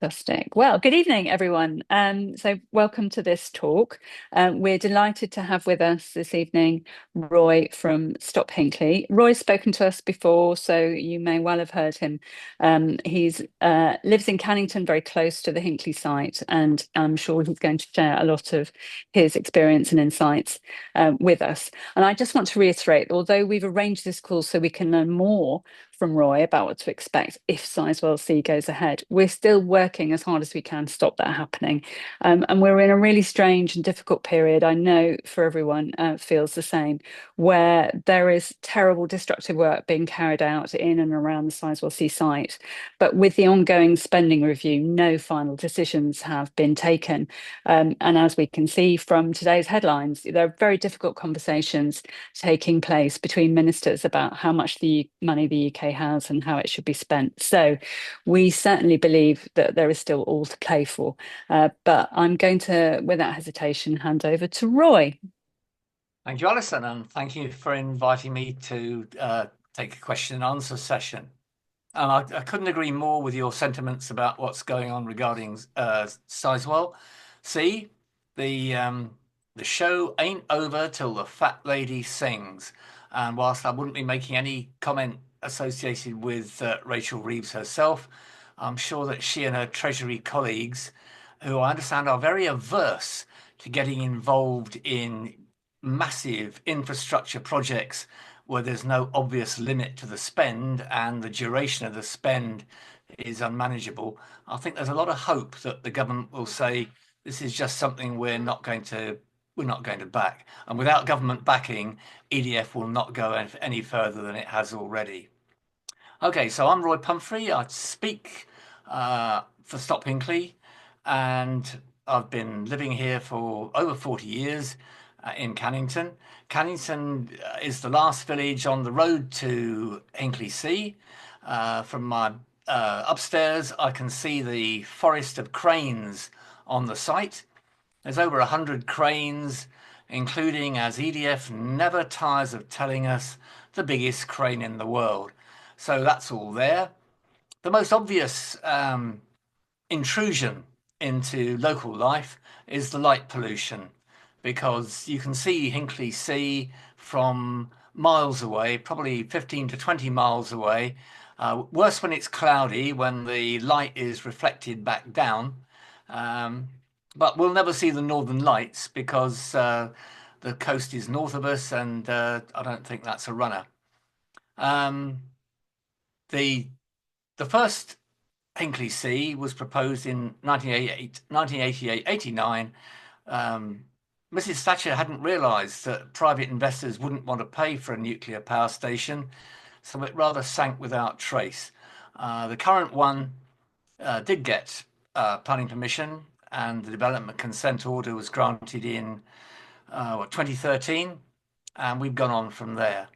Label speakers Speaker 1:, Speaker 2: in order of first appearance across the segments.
Speaker 1: Fantastic. Well, good evening, everyone. So welcome to this talk. We're delighted to have with us this evening Roy from Stop Hinkley. Roy's spoken to us before, so you may well have heard him. He's lives in Cannington, very close to the Hinkley site, and I'm sure he's going to share a lot of his experience and insights with us. And I just want to reiterate, although we've arranged this call so we can learn more from Roy about what to expect if Sizewell C goes ahead, we're still working as hard as we can to stop that happening. And we're in a really strange and difficult period. I know for everyone feels the same, where there is terrible destructive work being carried out in and around the Sizewell C site. But with the ongoing spending review, no final decisions have been taken. And as we can see from today's headlines, there are very difficult conversations taking place between ministers about how much the money the UK has and how it should be spent. So we certainly believe that there is still all to play for. But I'm going to, without hesitation, hand over to Roy.
Speaker 2: Thank you, Alison, and thank you for inviting me to take a question and answer session. I couldn't agree more with your sentiments about what's going on regarding Sizewell C. The show ain't over till the fat lady sings. And whilst I wouldn't be making any comment associated with Rachel Reeves herself, I'm sure that she and her Treasury colleagues, who I understand are very averse to getting involved in massive infrastructure projects where there's no obvious limit to the spend and the duration of the spend is unmanageable. I think there's a lot of hope that the government will say this is just something we're not going to back. And without government backing, EDF will not go any further than it has already. Okay, so I'm Roy Pumfrey. I speak for Stop Hinkley, and I've been living here for over 40 years in Cannington. Cannington is the last village on the road to Hinkley C. From my upstairs, I can see the forest of cranes on the site. There's over 100 cranes, including, as EDF never tires of telling us, the biggest crane in the world. So that's all there. The most obvious intrusion into local life is the light pollution, because you can see Hinkley C from miles away, probably 15 to 20 miles away. Worse when it's cloudy, when the light is reflected back down. But we'll never see the northern lights because the coast is north of us, and I don't think that's a runner. The first Hinkley C was proposed in 1988, 89. Mrs. Thatcher hadn't realised that private investors wouldn't want to pay for a nuclear power station, so it rather sank without trace. The current one did get planning permission, and the development consent order was granted in 2013, and we've gone on from there.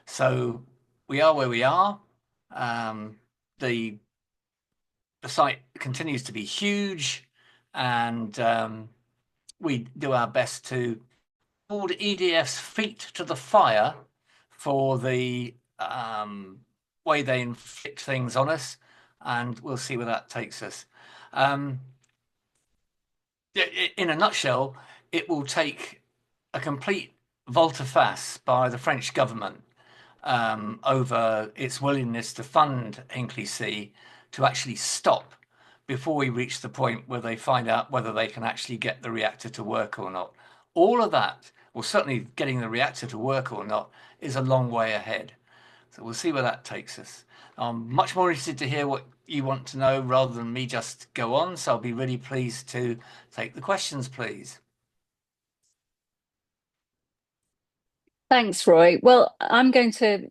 Speaker 2: So we are where we are. The site continues to be huge, and we do our best to hold EDF's feet to the fire for the way they inflict things on us, and we'll see where that takes us. In a nutshell, it will take a complete volte-face by the French government over its willingness to fund Hinkley C to actually stop before we reach the point where they find out whether they can actually get the reactor to work or not. All of that, or certainly getting the reactor to work or not, is a long way ahead. So we'll see where that takes us. I'm much more interested to hear what you want to know rather than me just go on. So I'll be really pleased to take the questions, please.
Speaker 1: Thanks, Roy. Well, I'm going to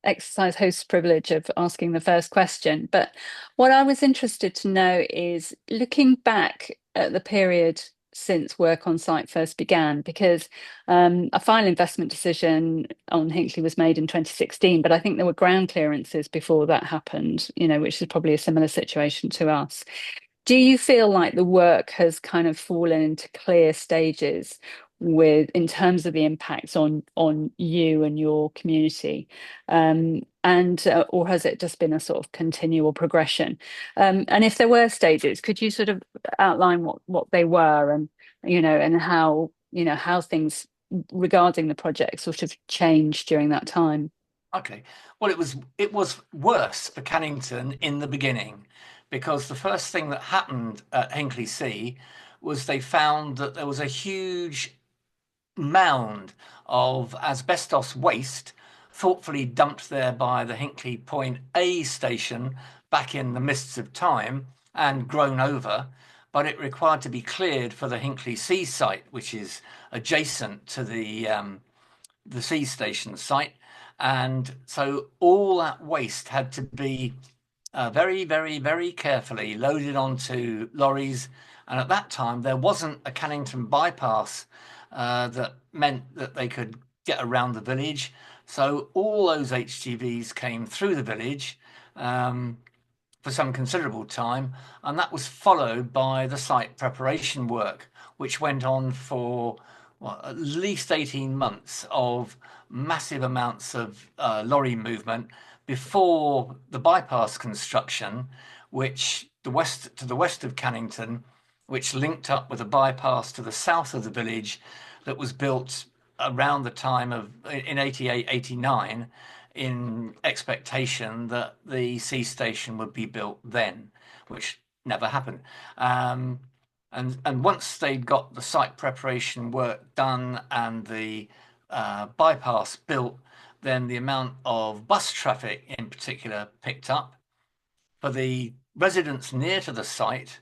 Speaker 1: exercise host privilege of asking the first question. But what I was interested to know is looking back at the period since work on site first began, because a final investment decision on Hinkley was made in 2016, but I think there were ground clearances before that happened, which is probably a similar situation to us. Do you feel like the work has kind of fallen into clear stages with in terms of the impacts on you and your community, and or has it just been a sort of continual progression? And if there were stages, could you sort of outline what they were, and and how how things regarding the project sort of changed during that time?
Speaker 2: Okay. Well, it was worse for Cannington in the beginning because the first thing that happened at Hinkley C was they found that there was a huge mound of asbestos waste thoughtfully dumped there by the Hinkley Point A station back in the mists of time and grown over, but it required to be cleared for the Hinkley C site, which is adjacent to the C station site. And so all that waste had to be very, very, very carefully loaded onto lorries. And at that time, there wasn't a Cannington bypass that meant that they could get around the village. So all those HGVs came through the village for some considerable time, and that was followed by the site preparation work, which went on for at least 18 months of massive amounts of lorry movement before the bypass construction, which to the west of Cannington, which linked up with a bypass to the south of the village that was built around the time of in 88, 89 in expectation that the sea station would be built then, which never happened. And once they'd got the site preparation work done and the bypass built, then the amount of bus traffic in particular picked up. For the residents near to the site,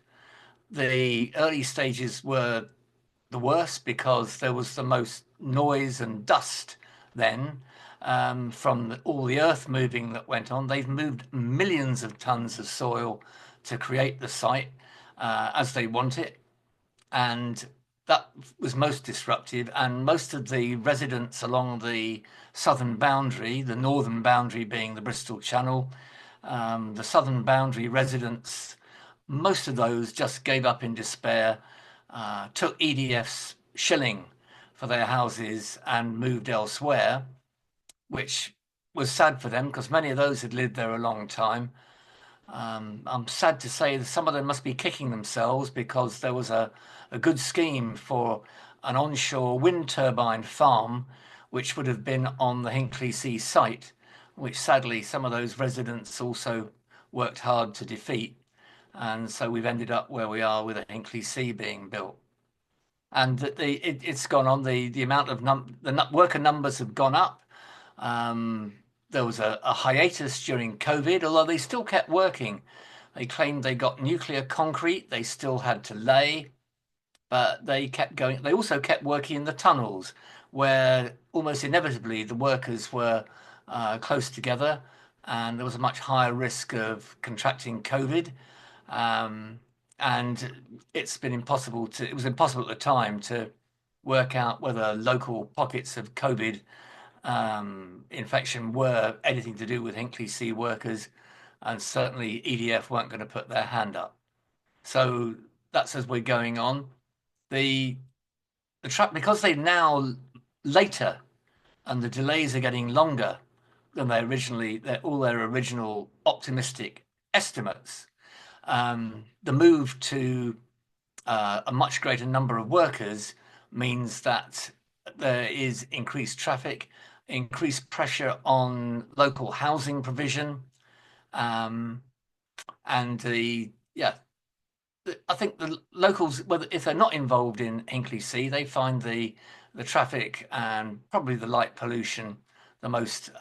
Speaker 2: the early stages were the worst because there was the most noise and dust then from all the earth moving that went on. They've moved millions of tons of soil to create the site as they want it. And that was most disruptive. And most of the residents along the southern boundary, the northern boundary being the Bristol Channel, the southern boundary residents, most of those just gave up in despair, took EDF's shilling for their houses and moved elsewhere, which was sad for them because many of those had lived there a long time. I'm sad to say that some of them must be kicking themselves because there was a good scheme for an onshore wind turbine farm, which would have been on the Hinkley C site, which sadly some of those residents also worked hard to defeat. And so we've ended up where we are with a Hinkley C being built. And it's gone on. The amount of the worker numbers have gone up. There was a hiatus during COVID, although they still kept working. They claimed they got nuclear concrete. They still had to lay, but they kept going. They also kept working in the tunnels, where almost inevitably the workers were close together, and there was a much higher risk of contracting COVID. Um, and it was impossible at the time to work out whether local pockets of COVID infection were anything to do with Hinkley C workers, and certainly EDF weren't going to put their hand up. So that's as we're going on. The track because they now later and the delays are getting longer than all their original optimistic estimates. The move to a much greater number of workers means that there is increased traffic, increased pressure on local housing provision, and I think the locals, whether if they're not involved in Hinkley C, they find the traffic and probably the light pollution the most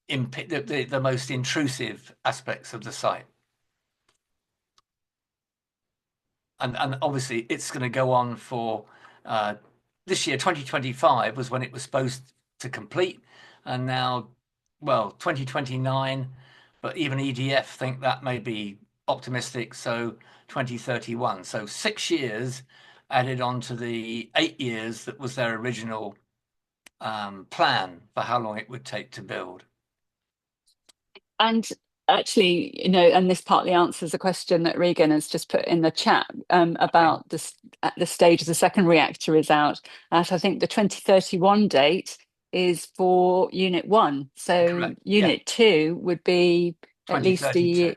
Speaker 2: the most intrusive aspects of the site. And obviously it's going to go on for this year. 2025 was when it was supposed to complete, and now, well, 2029, but even EDF think that may be optimistic, so 2031. So 6 years added on to the 8 years that was their original plan for how long it would take to build.
Speaker 1: And actually, and this partly answers a question that Regan has just put in the chat
Speaker 2: Okay,
Speaker 1: about this at the stage the second reactor is out. At I think the 2031 date is for Unit 1. So
Speaker 2: correct. Yeah,
Speaker 1: Unit 2 would be at least a
Speaker 2: 2032.
Speaker 1: year.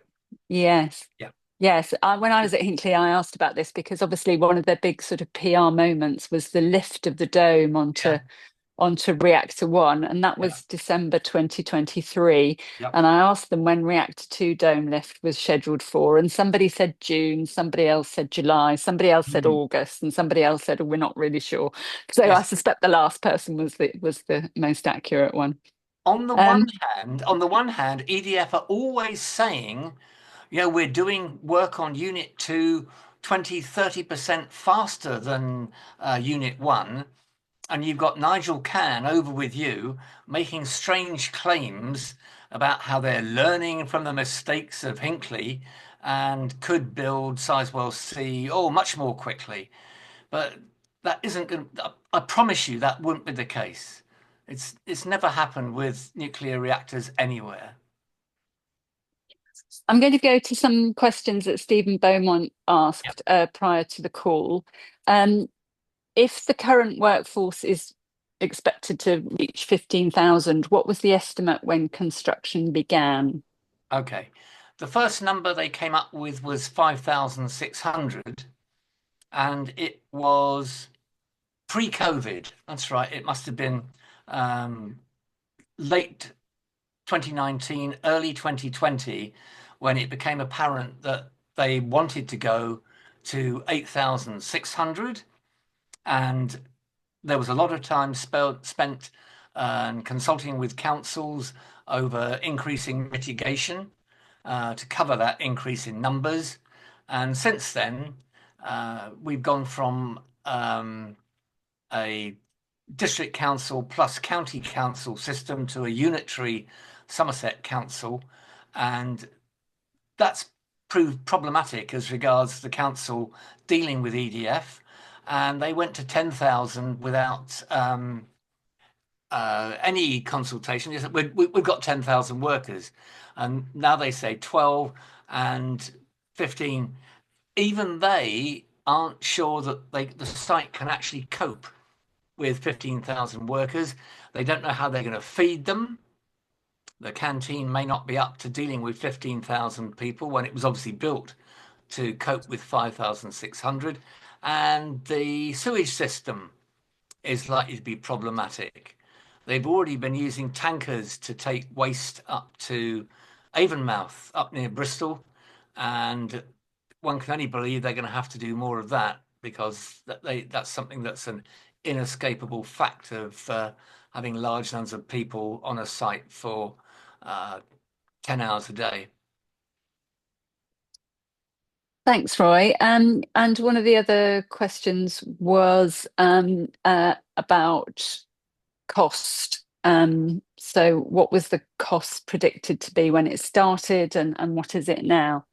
Speaker 1: Yes.
Speaker 2: Yeah.
Speaker 1: Yes. When I was at Hinkley, I asked about this because obviously one of their big sort of PR moments was the lift of the dome
Speaker 2: Yeah.
Speaker 1: onto reactor one, and that
Speaker 2: Yeah.
Speaker 1: was December 2023.
Speaker 2: Yep.
Speaker 1: And I asked them when reactor two dome lift was scheduled for, and somebody said June, somebody else said July, somebody else said
Speaker 2: Mhm.
Speaker 1: August, and somebody else said, "Oh, we're not really sure." So I
Speaker 2: Yes.
Speaker 1: suspect the last person was the most accurate one.
Speaker 2: On
Speaker 1: Um,
Speaker 2: the one hand, EDF are always saying, we're doing work on Unit 2 20-30% faster than Unit 1. And you've got Nigel Cann over with you making strange claims about how they're learning from the mistakes of Hinkley and could build Sizewell C much more quickly. But that isn't going to, I promise you that wouldn't be the case. It's never happened with nuclear reactors anywhere.
Speaker 1: I'm going to go to some questions that Stephen Beaumont
Speaker 2: Yep.
Speaker 1: asked prior to the call. Um, if the current workforce is expected to reach 15,000, what was the estimate when construction began?
Speaker 2: Okay. The first number they came up with was 5,600, and it was pre-COVID. That's right. It must have been um, late 2019, early 2020, when it became apparent that they wanted to go to 8,600. And there was a lot of time spent consulting with councils over increasing mitigation to cover that increase in numbers. And since then, we've gone from a district council plus county council system to a unitary Somerset council, and that's proved problematic as regards the council dealing with EDF. And they went to 10,000 without any consultation. We've got 10,000 workers, and now they say 12 and 15. Even they aren't sure that the site can actually cope with 15,000 workers. They don't know how they're going to feed them. The canteen may not be up to dealing with 15,000 people when it was obviously built to cope with 5,600. And the sewage system is likely to be problematic. They've already been using tankers to take waste up to Avonmouth, up near Bristol, and one can only believe they're going to have to do more of that because that's something that's an inescapable fact of having large numbers of people on a site for uh, 10 hours a day.
Speaker 1: Thanks, Roy. And one of the other questions was about cost. So what was the cost predicted to be when it started, and what is it now?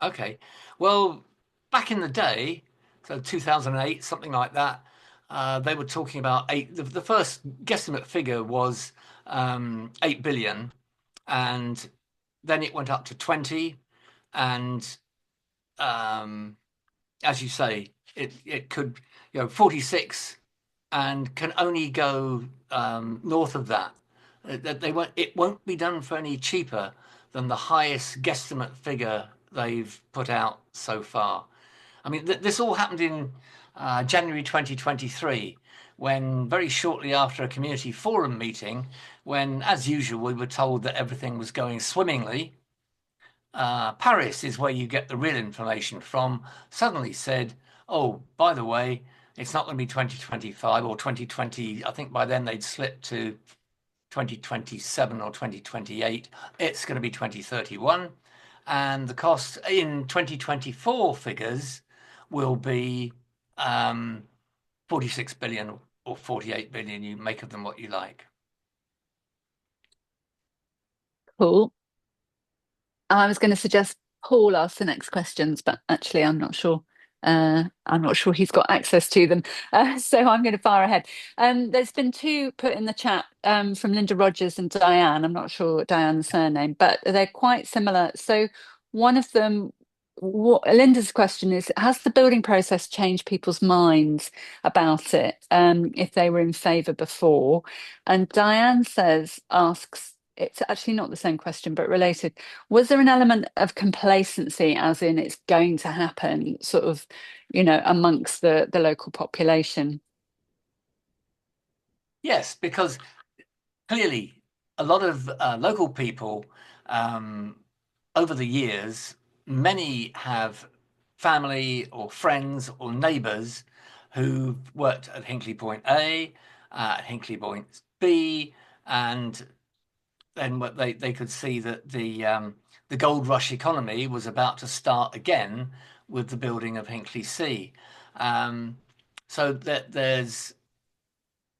Speaker 2: Okay. Well, back in the day, so 2008, something like that, they were talking about the first guesstimate figure was 8 billion, and then it went up to 20. And as you say, it could, 46 and can only go north of that. It won't be done for any cheaper than the highest guesstimate figure they've put out so far. I mean, this all happened in January 2023, when very shortly after a community forum meeting, when, as usual, we were told that everything was going swimmingly, Paris is where you get the real information from, suddenly said, oh, by the way, it's not going to be 2025 or 2020. I think by then they'd slipped to 2027 or 2028. It's going to be 2031. And the cost in 2024 figures will be 46 billion or 48 billion. You make of them what you like.
Speaker 1: Cool. I was going to suggest Paul ask the next questions, but actually, I'm not sure. I'm not sure he's got access to them, so I'm going to fire ahead. There's been two put in the chat from Linda Rogers and Diane. I'm not sure Diane's surname, but they're quite similar. So one of them, Linda's question is, has the building process changed people's minds about it, if they were in favour before? And Diane asks, it's actually not the same question, but related. Was there an element of complacency, as in it's going to happen, sort of, amongst the local population?
Speaker 2: Yes, because clearly a lot of local people um, over the years, many have family or friends or neighbours who've worked at Hinkley Point A, Hinkley Point B, and then what they could see that the gold rush economy was about to start again with the building of Hinkley C. Um, so that there's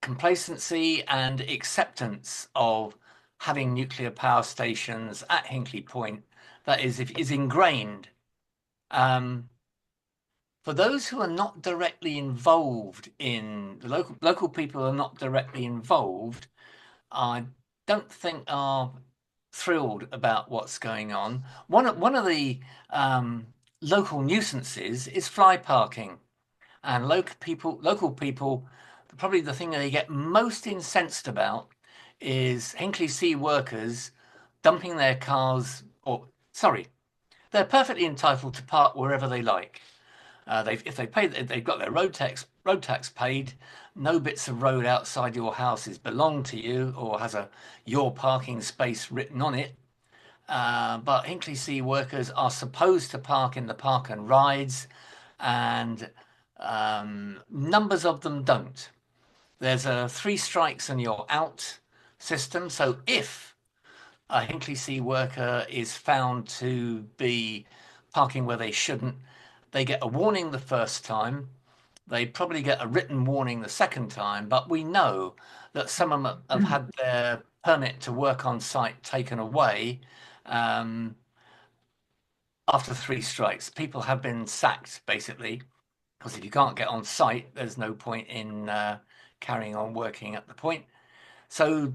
Speaker 2: complacency and acceptance of having nuclear power stations at Hinkley Point that is ingrained. Um, for those who are not directly involved in the local people who are not directly involved, I don't think are thrilled about what's going on. One of the local nuisances is fly parking, and local people, probably the thing they get most incensed about is Hinkley C workers dumping their cars, or sorry, they're perfectly entitled to park wherever they like. If they pay, they've got their road tax paid. No bits of road outside your houses belong to you or has a your parking space written on it. But Hinkley C workers are supposed to park in the park and rides, and numbers of them don't. There's a three strikes and you're out system. So if a Hinkley C worker is found to be parking where they shouldn't, they get a warning the first time. They probably get a written warning the second time, but we know that some of them have had their permit to work on site taken away um, after three strikes. People have been sacked, basically, because if you can't get on site, there's no point in carrying on working at the point. So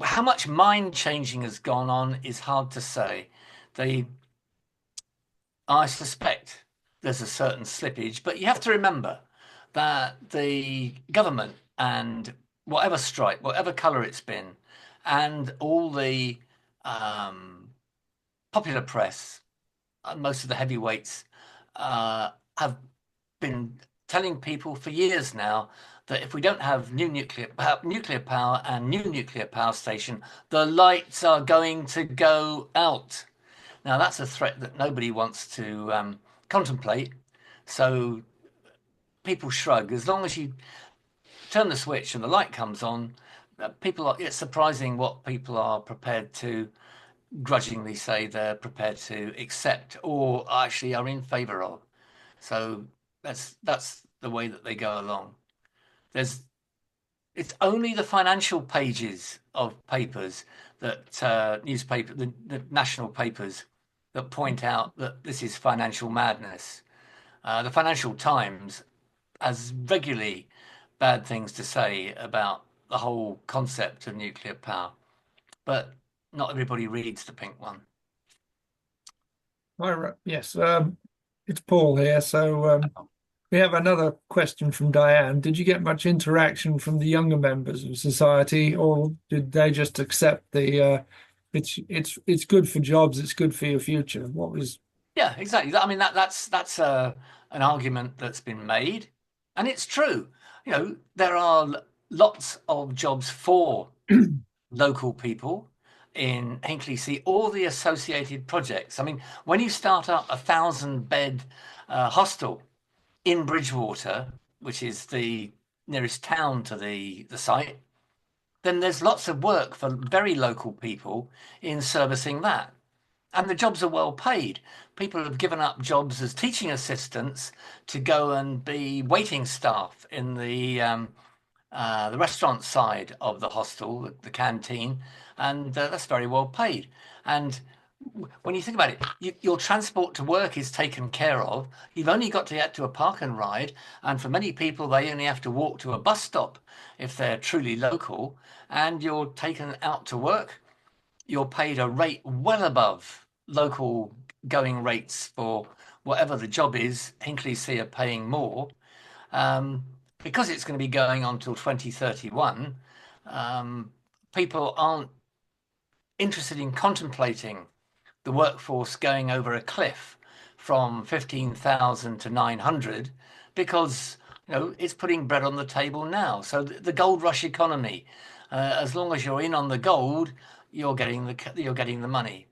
Speaker 2: how much mind changing has gone on is hard to say. They, I suspect there's a certain slippage, but you have to remember that the government and whatever stripe, whatever colour it's been, and all the um, popular press, most of the heavyweights, have been telling people for years now that if we don't have nuclear power and new nuclear power station, the lights are going to go out. Now that's a threat that nobody wants to contemplate. So people shrug. As long as you turn the switch and the light comes on, it's surprising what people are prepared to grudgingly say they're prepared to accept or actually are in favour of. So that's the way that they go along. There's It's only the financial pages of papers that the national papers that point out that this is financial madness. The Financial Times has regularly bad things to say about the whole concept of nuclear power, but not everybody reads the pink one.
Speaker 3: Yes, it's Paul here. So we have another question from Diane. Did you get much interaction from the younger members of society, or did they just accept it's good for jobs, it's good for your future? What was
Speaker 2: Yeah, exactly. I mean that's an argument that's been made, and it's true. There are lots of jobs for local people in Hinkley C, all the associated projects. I mean, when you start up 1,000-bed hostel in Bridgewater, which is the nearest town to the site, then there's lots of work for very local people in servicing that. And the jobs are well paid. People have given up jobs as teaching assistants to go and be waiting staff in the restaurant side of the hostel, the canteen, and that's very well paid. And when you think about it, your transport to work is taken care of. You've only got to get to a park and ride, and for many people, they only have to walk to a bus stop if they're truly local, and you're taken out to work. You're paid a rate well above local going rates for whatever the job is. Hinkley C are paying more. Because it's going to be going on till 2031, people aren't interested in contemplating the workforce going over a cliff from 15,000 to 900 because it's putting bread on the table now. So the gold rush economy, as long as you're in on the gold, you're getting the money.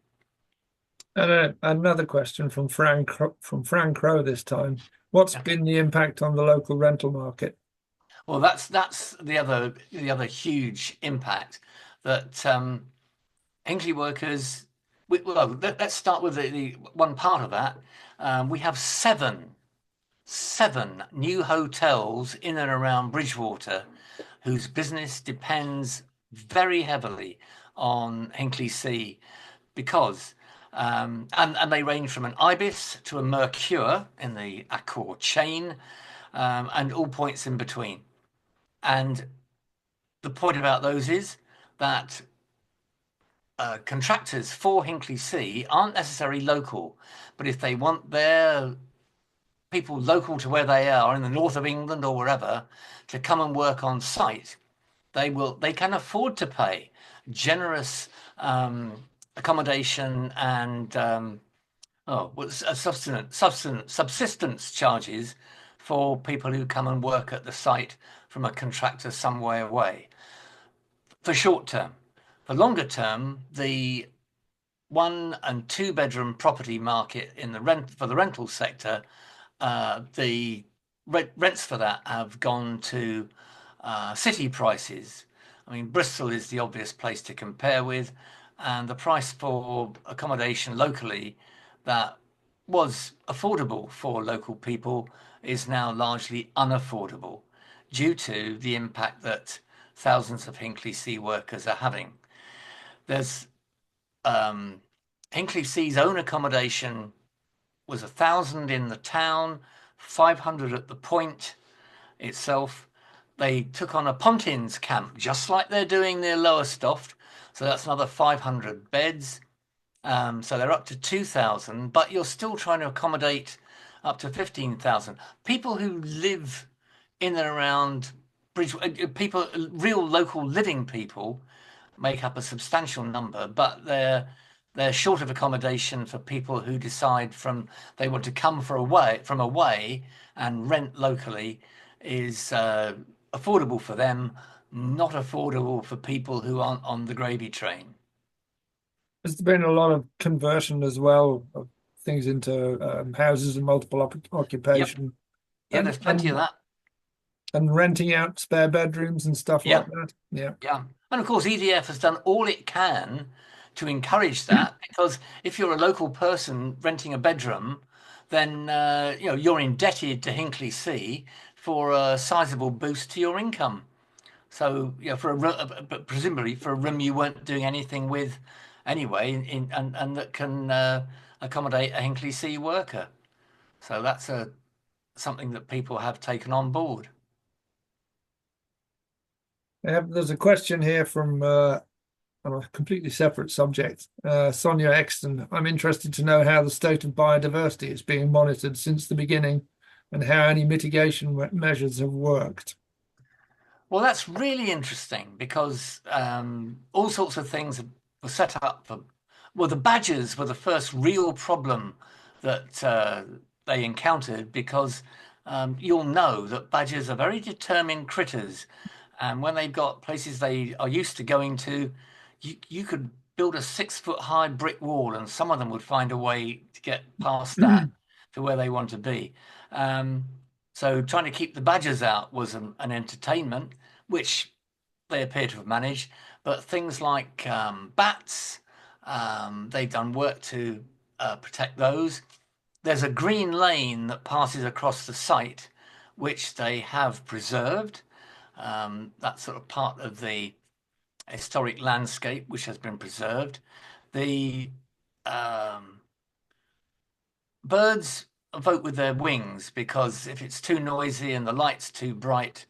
Speaker 3: And another question from Frank Crow this time. What's been the impact on the local rental market?
Speaker 2: Well, that's the other huge impact that Hinkley workers. Well, let's start with the one part of that. We have seven new hotels in and around Bridgewater, whose business depends very heavily on Hinkley C because and they range from an Ibis to a Mercure in the Accor chain, and all points in between. And the point about those is that contractors for Hinkley C aren't necessarily local, but if they want their people local to where they are in the north of England or wherever to come and work on site, they can afford to pay generous accommodation and subsistence charges for people who come and work at the site from a contractor some way away. For short term. For longer term, the 1 and 2 bedroom property market in the rental sector, the rents for that have gone to city prices. I mean, Bristol is the obvious place to compare with, and the price for accommodation locally that was affordable for local people is now largely unaffordable due to the impact that thousands of Hinkley C workers are having. There's Hinkley C's own accommodation was 1,000 in the town, 500 at the point itself. They took on a Pontins camp, just like they're doing near Lowestoft. So that's another 500 beds. So they're up to 2,000, but you're still trying to accommodate up to 15,000. People who live in and around people, real local living people, make up a substantial number, but they're short of accommodation for people who decide they want to come from away and rent locally is affordable for them, not affordable for people who aren't on the gravy train.
Speaker 3: There's been a lot of conversion as well of things into houses and multiple occupation.
Speaker 2: Yep. Yeah, there's plenty of that.
Speaker 3: And renting out spare bedrooms and stuff like that. Yeah.
Speaker 2: Yeah. And of course, EDF has done all it can to encourage that because if you're a local person renting a bedroom, then you're indebted to Hinkley C for a sizable boost to your income. So but presumably for a room you weren't doing anything with anyway, and that can accommodate a Hinkley C worker. So that's something that people have taken on board.
Speaker 3: There's a question here from on a completely separate subject. Sonia Exton, I'm interested to know how the state of biodiversity is being monitored since the beginning and how any mitigation measures have worked.
Speaker 2: Well, that's really interesting because all sorts of things were set up for. Well, the badgers were the first real problem that they encountered because you'll know that badgers are very determined critters. And when they've got places they are used to going to, you could build a 6-foot high brick wall and some of them would find a way to get past that to where they want to be. So trying to keep the badgers out was an entertainment, which they appear to have managed. But things like bats, they've done work to protect those. There's a green lane that passes across the site, which they have preserved. That's sort of part of the historic landscape which has been preserved. The birds vote with their wings, because if it's too noisy and the light's too bright,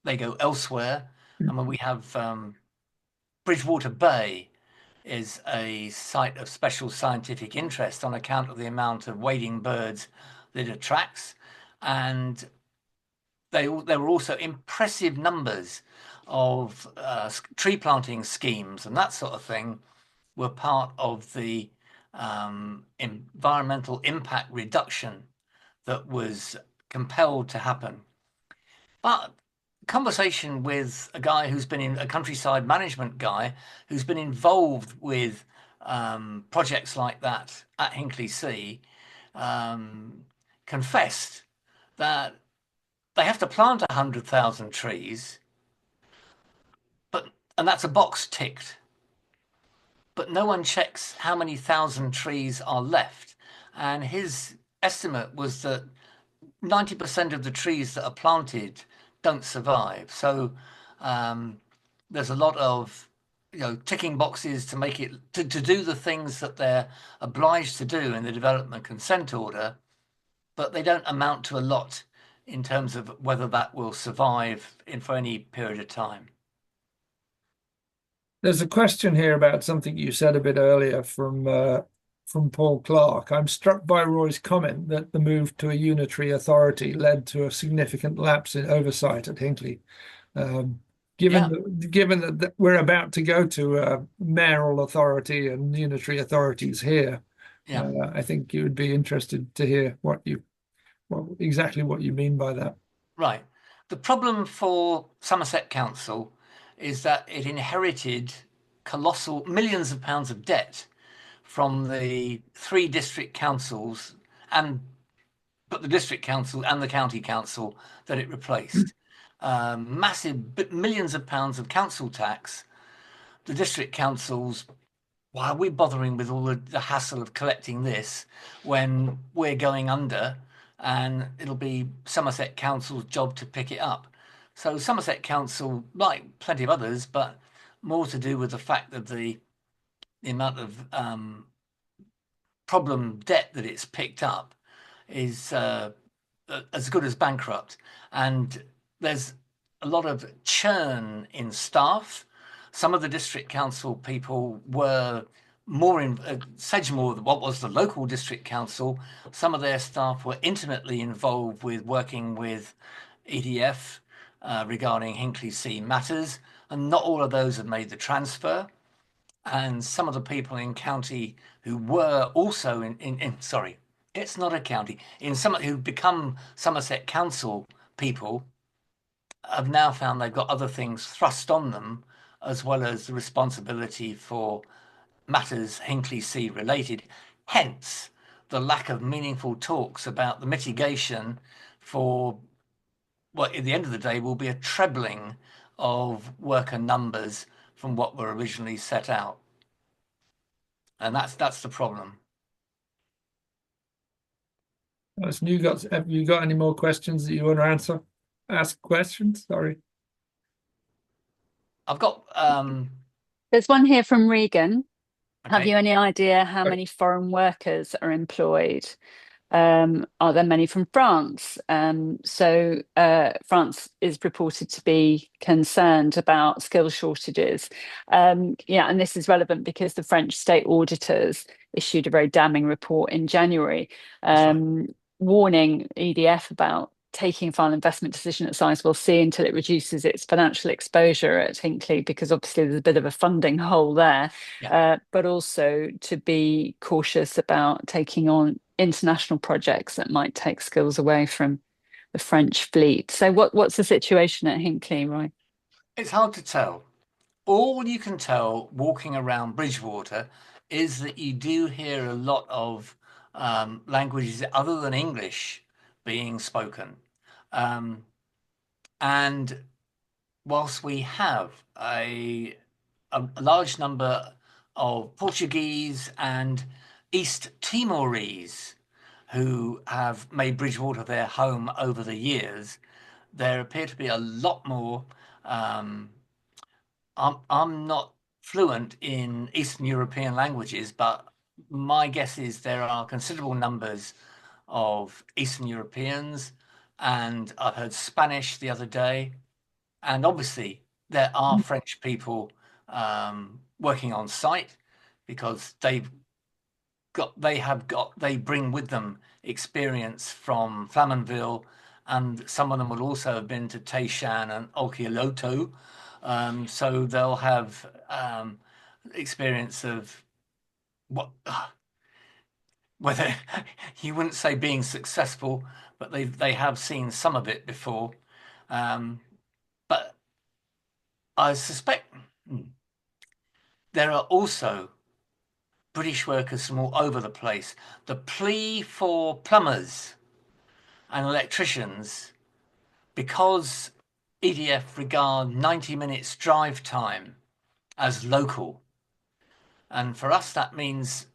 Speaker 2: they go elsewhere. And when we have Bridgewater Bay is a site of special scientific interest on account of the amount of wading birds that it attracts, and there were also impressive numbers of tree planting schemes and that sort of thing were part of the environmental impact reduction that was compelled to happen. But conversation with a guy who's been in a countryside management guy who's been involved with projects like that at Hinkley C, confessed that they have to plant 100,000 trees, and that's a box ticked. But no one checks how many thousand trees are left. And his estimate was that 90% of the trees that are planted don't survive. So there's a lot of ticking boxes to make it to do the things that they're obliged to do in the development consent order, but they don't amount to a lot in terms of whether that will survive for any period of time.
Speaker 3: There's a question here about something you said a bit earlier from Paul Clark. I'm struck by Roy's comment that the move to a unitary authority led to a significant lapse in oversight at Hinkley. Given that we're about to go to a mayoral authority and unitary authorities here, I think you would be interested to hear exactly what you mean by that.
Speaker 2: Right. The problem for Somerset Council is that it inherited colossal millions of pounds of debt from the 3 district councils, but the district council and the county council that it replaced. Massive millions of pounds of council tax. The district councils, why are we bothering with all the hassle of collecting this when we're going under, and it'll be Somerset Council's job to pick it up? So Somerset Council, like plenty of others, but more to do with the fact that the amount of problem debt that it's picked up is as good as bankrupt. And there's a lot of churn in staff. Some of the district council people were more in Sedgemoor, what was the local district council. Some of their staff were intimately involved with working with EDF regarding Hinkley C matters, and not all of those have made the transfer. And some of the people in county who were also sorry, it's not a county, who become Somerset Council people have now found they've got other things thrust on them, as well as the responsibility for matters Hinkley C related. Hence the lack of meaningful talks about the mitigation for what at the end of the day will be a trebling of worker numbers from what were originally set out. And that's the problem.
Speaker 3: Have you got any more questions that you want to answer? Ask questions, sorry.
Speaker 2: I've got
Speaker 1: There's one here from Regan.
Speaker 2: okay.
Speaker 1: Have you any idea how many foreign workers are employed? Are there many from France? France is reported to be concerned about skill shortages. And this is relevant because the French state auditors issued a very damning report in January, warning EDF about taking a final investment decision at Sizewell C until it reduces its financial exposure at Hinkley, because obviously there's a bit of a funding hole there, but also to be cautious about taking on international projects that might take skills away from the French fleet. So what's the situation at Hinkley, Roy?
Speaker 2: It's hard to tell. All you can tell walking around Bridgewater is that you do hear a lot of languages other than English being spoken. And whilst we have a large number of Portuguese and East Timorese who have made Bridgewater their home over the years, there appear to be a lot more. I'm not fluent in Eastern European languages, but my guess is there are considerable numbers of Eastern Europeans, and I've heard Spanish the other day, and obviously there are French people working on site because they bring with them experience from Flamanville, and some of them will also have been to Taishan and Olkilouto, so they'll have experience of what whether you wouldn't say being successful, but they have seen some of it before. But I suspect there are also British workers from all over the place. The plea for plumbers and electricians, because EDF regard 90 minutes drive time as local. And for us, that means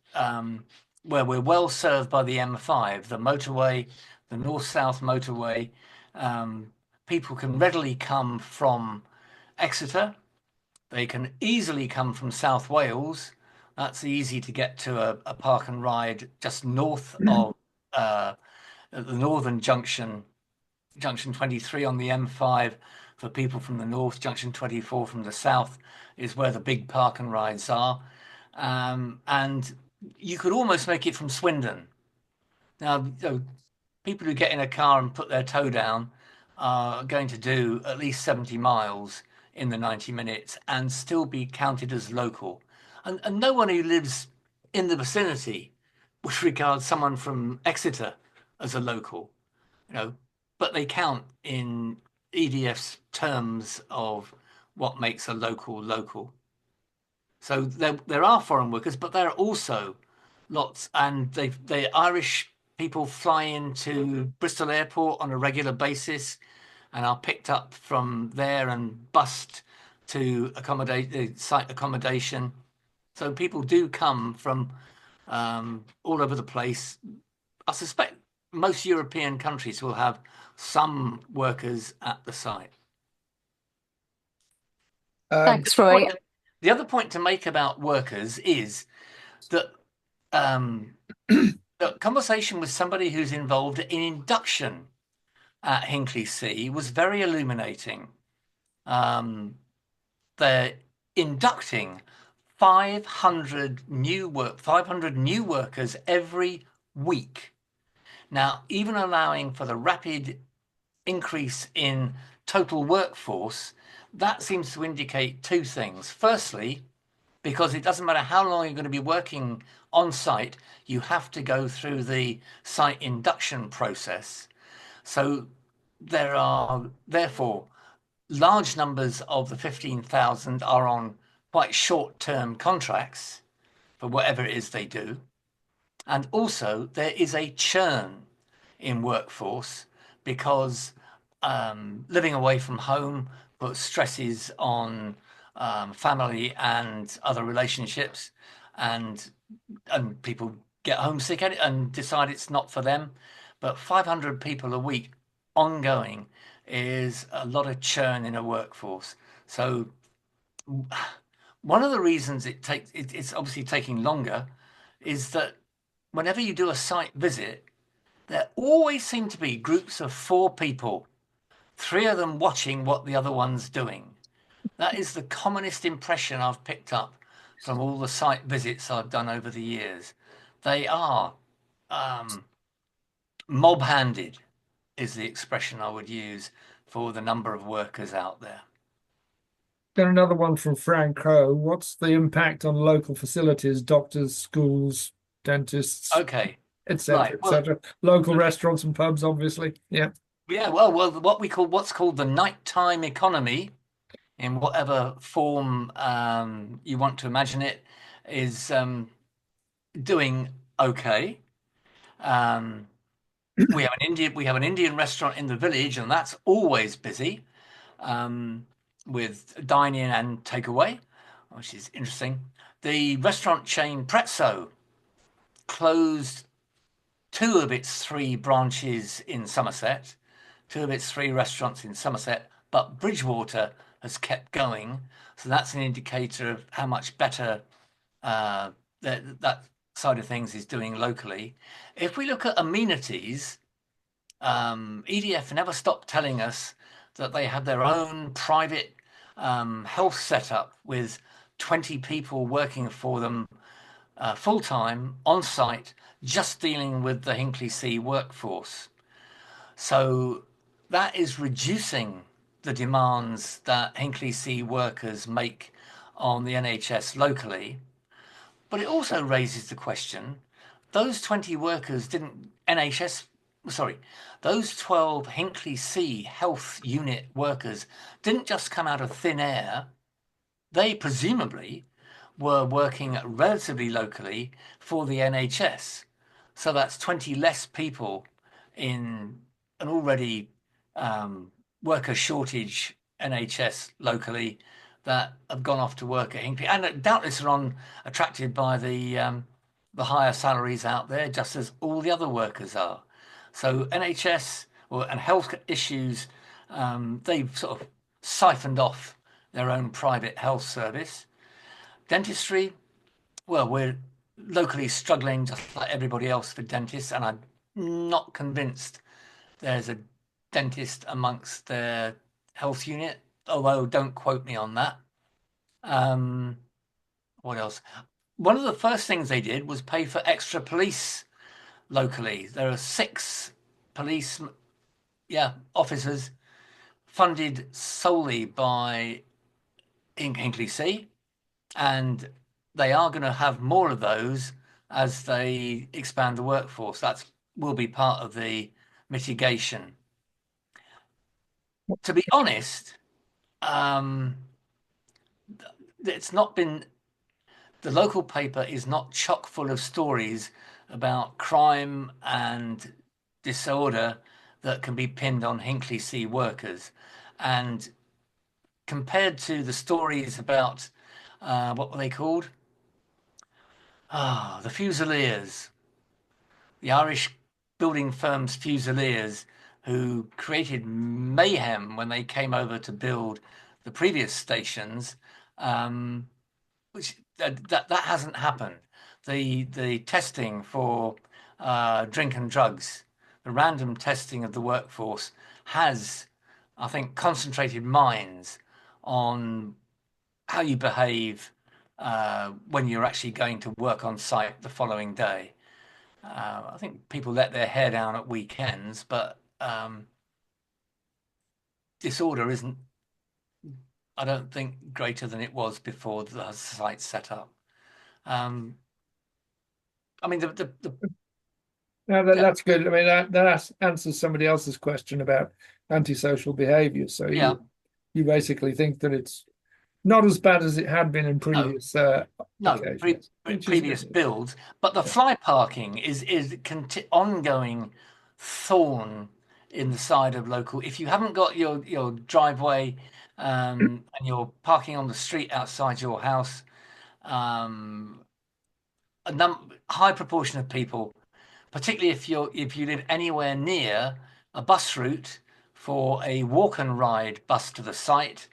Speaker 2: where we're well served by the M5, the motorway, the north-south motorway. People can readily come from Exeter. They can easily come from South Wales. That's easy to get to a park and ride just north of the northern junction 23 on the M5 for people from the north, junction 24 from the south is where the big park and rides are. And you could almost make it from Swindon. Now, people who get in a car and put their toe down are going to do at least 70 miles in the 90 minutes and still be counted as local. And no one who lives in the vicinity would regard someone from Exeter as a local, but they count in EDF's terms of what makes a local local. So there are foreign workers, but there are also lots, and the Irish people fly into Bristol Airport on a regular basis and are picked up from there and bussed to accommodate site accommodation. So people do come from all over the place. I suspect most European countries will have some workers at the site.
Speaker 1: Thanks, Roy.
Speaker 2: The other point to make about workers is that the conversation with somebody who's involved in induction at Hinkley C was very illuminating. They're inducting 500 new workers every week. Now, even allowing for the rapid increase in total workforce, that seems to indicate two things. Firstly, because it doesn't matter how long you're going to be working on site, you have to go through the site induction process. So there are therefore large numbers of the 15,000 are on quite short-term contracts for whatever it is they do. And also there is a churn in workforce because living away from home puts stresses on family and other relationships, and people get homesick at it and decide it's not for them. But 500 people a week ongoing is a lot of churn in a workforce. So one of the reasons it's obviously taking longer is that whenever you do a site visit, there always seem to be groups of 4 people, 3 of them watching what the other one's doing. That is the commonest impression I've picked up from all the site visits I've done over the years. They are mob-handed, is the expression I would use for the number of workers out there.
Speaker 3: Then another one from Franco. What's the impact on local facilities, doctors, schools, dentists,
Speaker 2: Okay,
Speaker 3: etc.,
Speaker 2: right.
Speaker 3: etc.? Local restaurants and pubs, obviously. Yeah.
Speaker 2: Yeah. Well, what's called the nighttime economy, in whatever form you want to imagine it, is doing okay. We have an Indian restaurant in the village, and that's always busy with dine-in and takeaway, which is interesting. The restaurant chain Prezzo closed 2 of its 3 branches in Somerset, 2 of its 3 restaurants in Somerset, but Bridgewater has kept going. So that's an indicator of how much better that side of things is doing locally. If we look at amenities, EDF never stopped telling us that they had their own private health setup with 20 people working for them full-time on site, just dealing with the Hinkley C workforce. So that is reducing the demands that Hinkley C workers make on the NHS locally. But it also raises the question, those 20 workers didn't NHS, sorry, those 12 Hinkley C health unit workers didn't just come out of thin air. They presumably were working relatively locally for the NHS. So that's 20 less people in an already worker shortage NHS locally that have gone off to work at Hinkley, and doubtless are attracted by the higher salaries out there, just as all the other workers are. So NHS and health issues, they've sort of siphoned off their own private health service. Dentistry, well, we're locally struggling just like everybody else for dentists, and I'm not convinced there's a dentist amongst their health unit, although don't quote me on that. What else? One of the first things they did was pay for extra police locally. There are 6 police, officers funded solely by Hinkley C, and they are going to have more of those as they expand the workforce. That will be part of the mitigation. To be honest, it's not been, the local paper is not chock full of stories about crime and disorder that can be pinned on Hinkley C workers. And compared to the stories about, what were they called? The Fusiliers, the Irish building firm's Fusiliers, who created mayhem when they came over to build the previous stations, which that hasn't happened. The testing for drink and drugs, the random testing of the workforce has, I think, concentrated minds on how you behave when you're actually going to work on site the following day. I think people let their hair down at weekends, but disorder isn't, I don't think, greater than it was before the site set up. I mean,
Speaker 3: No, that's good. I mean, that answers somebody else's question about antisocial behaviour. So
Speaker 2: yeah,
Speaker 3: you basically think that it's not as bad as it had been in previous occasions, which is
Speaker 2: previous
Speaker 3: good.
Speaker 2: builds, but the fly parking is ongoing thorn in the side of local. If you haven't got your driveway and you're parking on the street outside your house, a high proportion of people, particularly if you live anywhere near a bus route for a walk and ride bus to the site,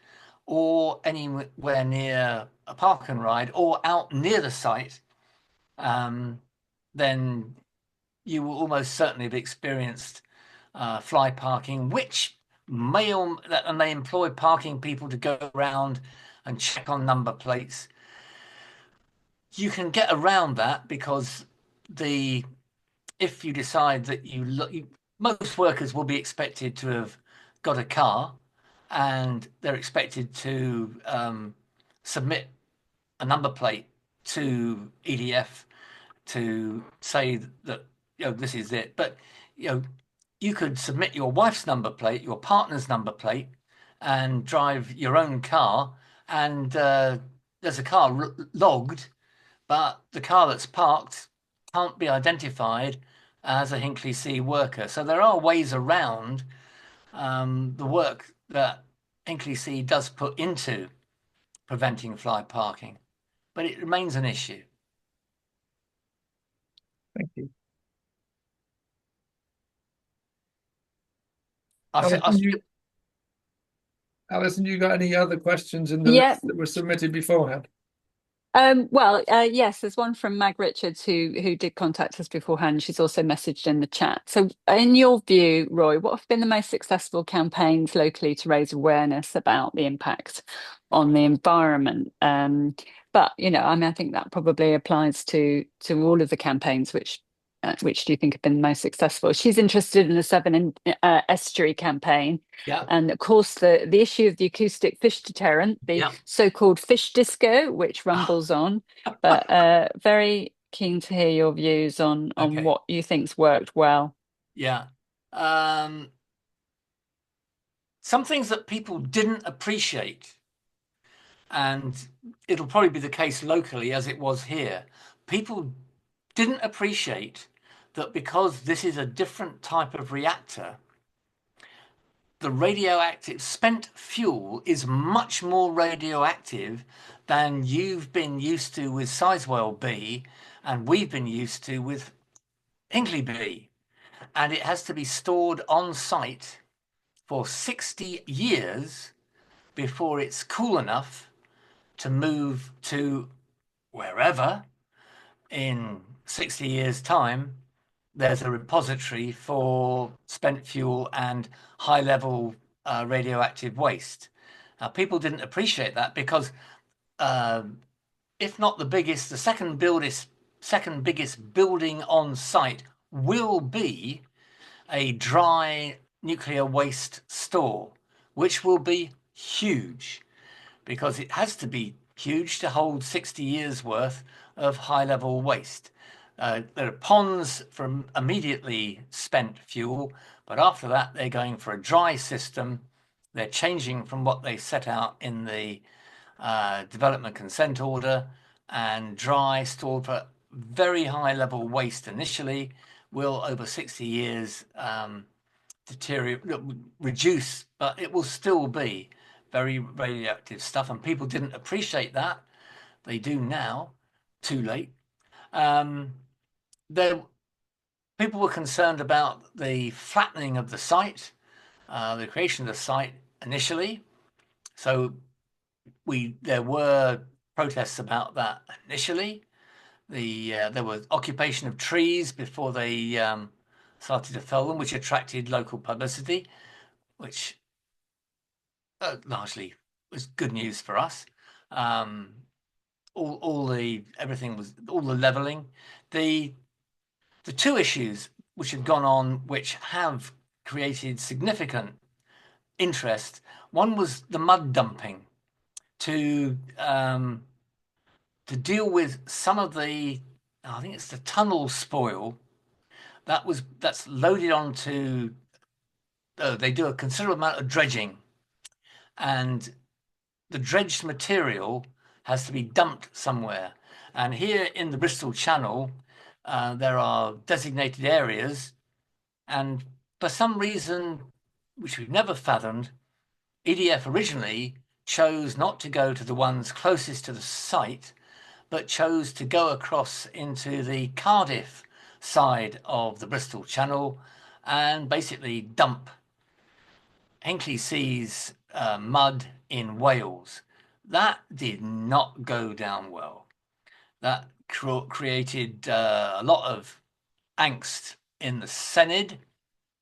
Speaker 2: or anywhere near a park and ride, or out near the site, then you will almost certainly have experienced fly parking, which and they employ parking people to go around and check on number plates. You can get around that because if you decide that most workers will be expected to have got a car, and they're expected to submit a number plate to EDF to say that this is it. But you could submit your wife's number plate, your partner's number plate, and drive your own car, and there's a car logged, but the car that's parked can't be identified as a Hinkley C worker. So there are ways around the work that Hinkley C does put into preventing fly parking, but it remains an issue.
Speaker 3: Thank you.
Speaker 2: I
Speaker 3: Alison, you got any other questions in the
Speaker 1: Yeah.
Speaker 3: list that were submitted beforehand?
Speaker 1: Yes, there's one from Mag Richards who did contact us beforehand. She's also messaged in the chat. So, in your view, Roy, what have been the most successful campaigns locally to raise awareness about the impact on the environment? But I mean, I think that probably applies to all of the campaigns. Which do you think have been most successful? She's interested in the Estuary campaign.
Speaker 2: Yeah.
Speaker 1: And of course, the issue of the acoustic fish deterrent, the
Speaker 2: Yeah.
Speaker 1: so-called fish disco, which rumbles on. But very keen to hear your views on
Speaker 2: Okay.
Speaker 1: what you think's worked well.
Speaker 2: Yeah. Some things that people didn't appreciate, and it'll probably be the case locally as it was here. People didn't appreciate that because this is a different type of reactor, the radioactive spent fuel is much more radioactive than you've been used to with Sizewell B and we've been used to with Hinkley B. And it has to be stored on site for 60 years before it's cool enough to move to wherever in 60 years' time. There's a repository for spent fuel and high level radioactive waste. People didn't appreciate that because, if not the biggest, the second biggest building on site will be a dry nuclear waste store, which will be huge because it has to be huge to hold 60 years worth of high level waste. There are ponds for immediately spent fuel, but after that, they're going for a dry system. They're changing from what they set out in the development consent order, and dry stored for very high level waste initially will over 60 years deteriorate, reduce, but it will still be very radioactive stuff. And people didn't appreciate that. They do now, too late. There, people were concerned about the flattening of the site, the creation of the site initially. So there were protests about that initially. There was occupation of trees before they started to fell them, which attracted local publicity, which largely was good news for us. All the leveling, the two issues which have gone on, which have created significant interest. One was the mud dumping to deal with some of the, I think it's the tunnel spoil that's loaded onto. They do a considerable amount of dredging, and the dredged material has to be dumped somewhere. And here in the Bristol Channel, there are designated areas, and for some reason, which we've never fathomed, EDF originally chose not to go to the ones closest to the site, but chose to go across into the Cardiff side of the Bristol Channel and basically dump Hinkley C's mud in Wales. That did not go down well. That created a lot of angst in the Senedd,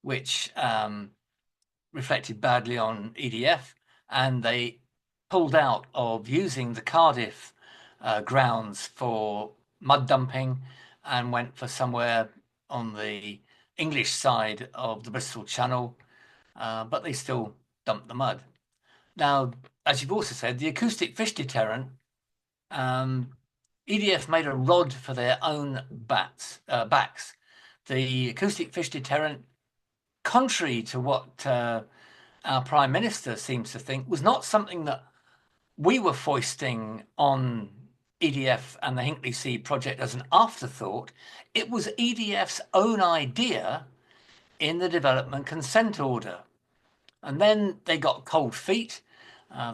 Speaker 2: which reflected badly on EDF, and they pulled out of using the Cardiff grounds for mud dumping and went for somewhere on the English side of the Bristol Channel, but they still dumped the mud. Now, as you've also said, the acoustic fish deterrent, EDF made a rod for their own backs. The acoustic fish deterrent, contrary to what our Prime Minister seems to think, was not something that we were foisting on EDF and the Hinkley C project as an afterthought. It was EDF's own idea in the development consent order. And then they got cold feet.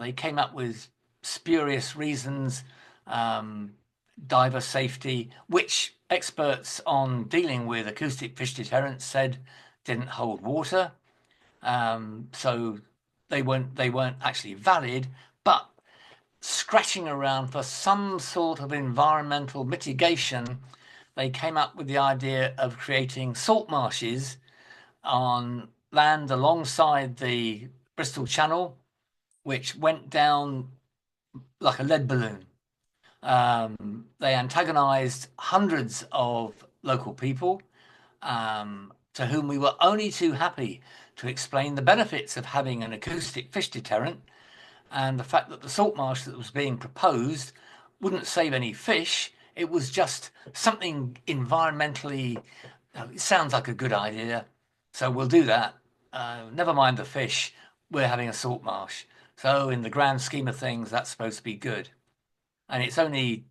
Speaker 2: They came up with spurious reasons, diver safety, which experts on dealing with acoustic fish deterrents said didn't hold water. So they weren't actually valid, but scratching around for some sort of environmental mitigation, they came up with the idea of creating salt marshes on land alongside the Bristol Channel, which went down like a lead balloon. They antagonized hundreds of local people, to whom we were only too happy to explain the benefits of having an acoustic fish deterrent and the fact that the salt marsh that was being proposed wouldn't save any fish. It was just something environmentally, it sounds like a good idea, so we'll do that. Never mind the fish, we're having a salt marsh. So in the grand scheme of things, that's supposed to be good. And it's only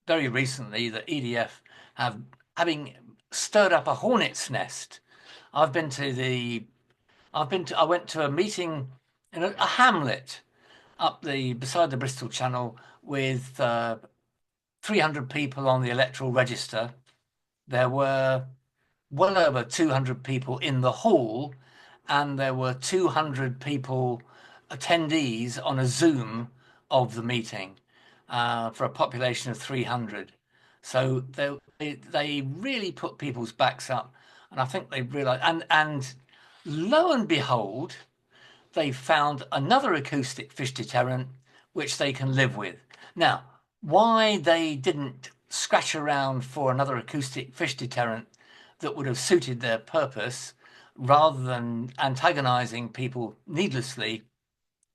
Speaker 2: very recently that EDF having stirred up a hornet's nest. I went to a meeting in a hamlet beside the Bristol Channel with 300 people on the electoral register. There were well over 200 people in the hall, and there were 200 people, attendees, on a Zoom of the meeting, for a population of 300. So they really put people's backs up, and I think they realised, and lo and behold, they found another acoustic fish deterrent which they can live with. Now, why they didn't scratch around for another acoustic fish deterrent that would have suited their purpose rather than antagonizing people needlessly,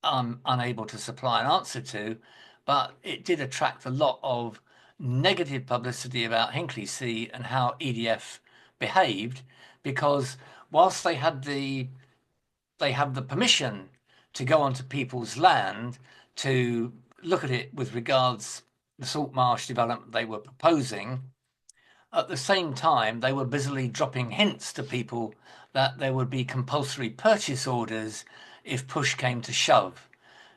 Speaker 2: I'm unable to supply an answer to, but it did attract a lot of negative publicity about Hinkley C and how EDF behaved, because whilst they have the permission to go onto people's land to look at it with regards the salt marsh development they were proposing, at the same time they were busily dropping hints to people that there would be compulsory purchase orders if push came to shove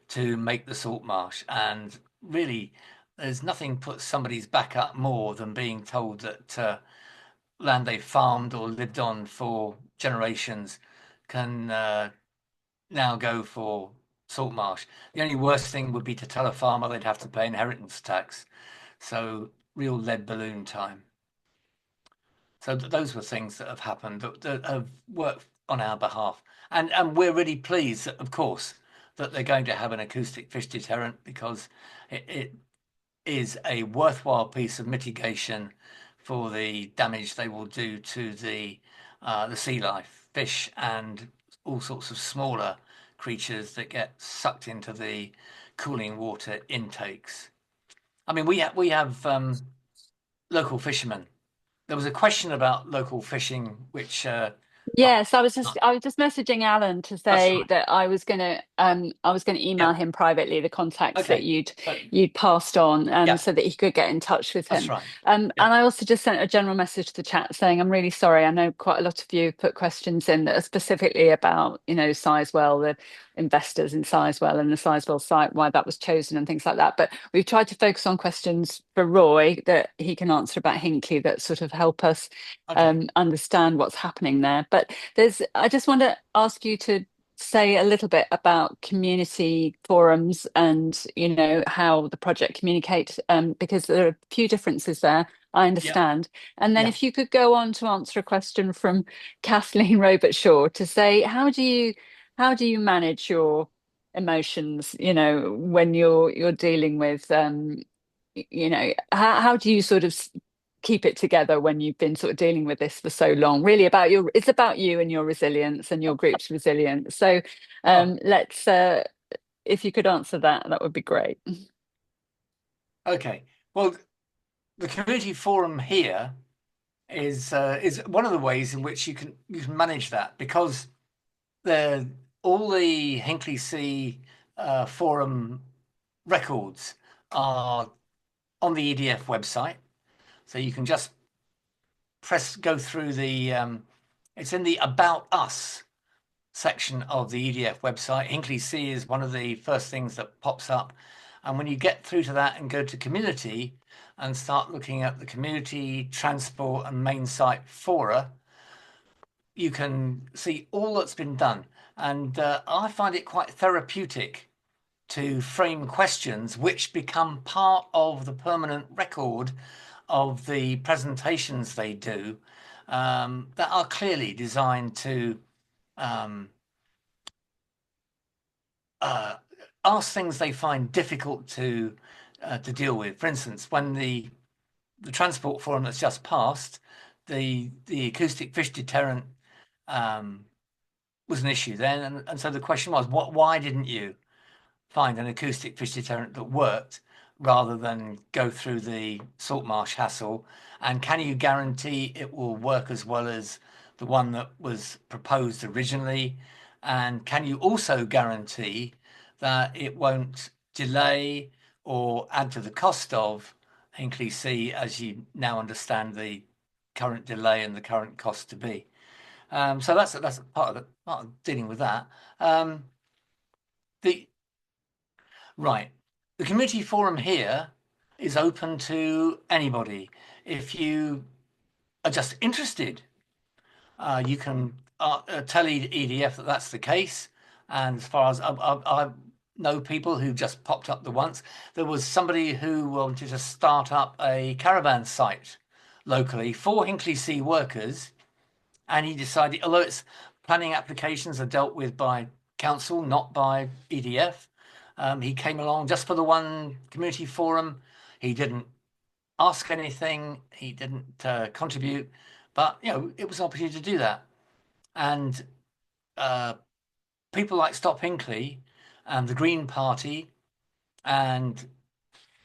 Speaker 2: to make the salt marsh. And really, there's nothing puts somebody's back up more than being told that land they farmed or lived on for generations can now go for salt marsh. The only worst thing would be to tell a farmer they'd have to pay inheritance tax. So real lead balloon time. So those were things that have happened that have worked on our behalf. And we're really pleased, of course, that they're going to have an acoustic fish deterrent, because it is a worthwhile piece of mitigation for the damage they will do to the sea life, fish and all sorts of smaller creatures that get sucked into the cooling water intakes. I mean, we have local fishermen. There was a question about local fishing, which
Speaker 1: Yes, I was just messaging Alan to
Speaker 2: that's
Speaker 1: say
Speaker 2: right.
Speaker 1: that I was gonna email
Speaker 2: Yeah.
Speaker 1: him privately the contacts that
Speaker 2: Okay.
Speaker 1: you'd passed on,
Speaker 2: Yeah,
Speaker 1: so that he could get in touch with
Speaker 2: that's
Speaker 1: him.
Speaker 2: right. Yeah.
Speaker 1: And I also just sent a general message to the chat saying I'm really sorry. I know quite a lot of you put questions in that are specifically about, Sizewell, the investors in Sizewell and the Sizewell site, why that was chosen and things like that. But we've tried to focus on questions for Roy that he can answer about Hinkley that sort of help us
Speaker 2: Okay.
Speaker 1: understand what's happening there. But I just want to ask you to say a little bit about community forums and, how the project communicates, because there are a few differences there, I
Speaker 2: Yeah.
Speaker 1: understand. And then
Speaker 2: Yeah.
Speaker 1: if you could go on to answer a question from Kathleen Robert Shaw to say, how do you manage your emotions, when you're dealing with how do you sort of keep it together when you've been sort of dealing with this for so long? Really it's about you and your resilience and your group's resilience. So
Speaker 2: Oh,
Speaker 1: let's if you could answer that, that would be great.
Speaker 2: okay. Well, the community forum here is one of the ways in which you can manage that, because the all the Hinkley C forum records are on the EDF website, so you can just go through it's in the About Us section of the EDF website. Hinkley C is one of the first things that pops up. And when you get through to that and go to community and start looking at the community, transport and main site fora, you can see all that's been done. And I find it quite therapeutic to frame questions which become part of the permanent record of the presentations they do, that are clearly designed to um, ask things they find difficult to deal with. For instance, when the transport forum that's just passed, the acoustic fish deterrent was an issue then, and so the question was, why didn't you find an acoustic fish deterrent that worked rather than go through the salt marsh hassle? And can you guarantee it will work as well as the one that was proposed originally? And can you also guarantee that it won't delay or add to the cost of Hinkley C as you now understand the current delay and the current cost to be? So that's part of dealing with that. The Right. The community forum here is open to anybody. If you are just interested, you can tell EDF that that's the case. And as far as I know people who just popped up the once, there was somebody who wanted to start up a caravan site locally for Hinkley C workers. And he decided, although it's planning applications are dealt with by council, not by EDF, he came along just for the one community forum. He didn't ask anything. He didn't contribute, but it was an opportunity to do that. And people like Stop Hinkley and the Green Party and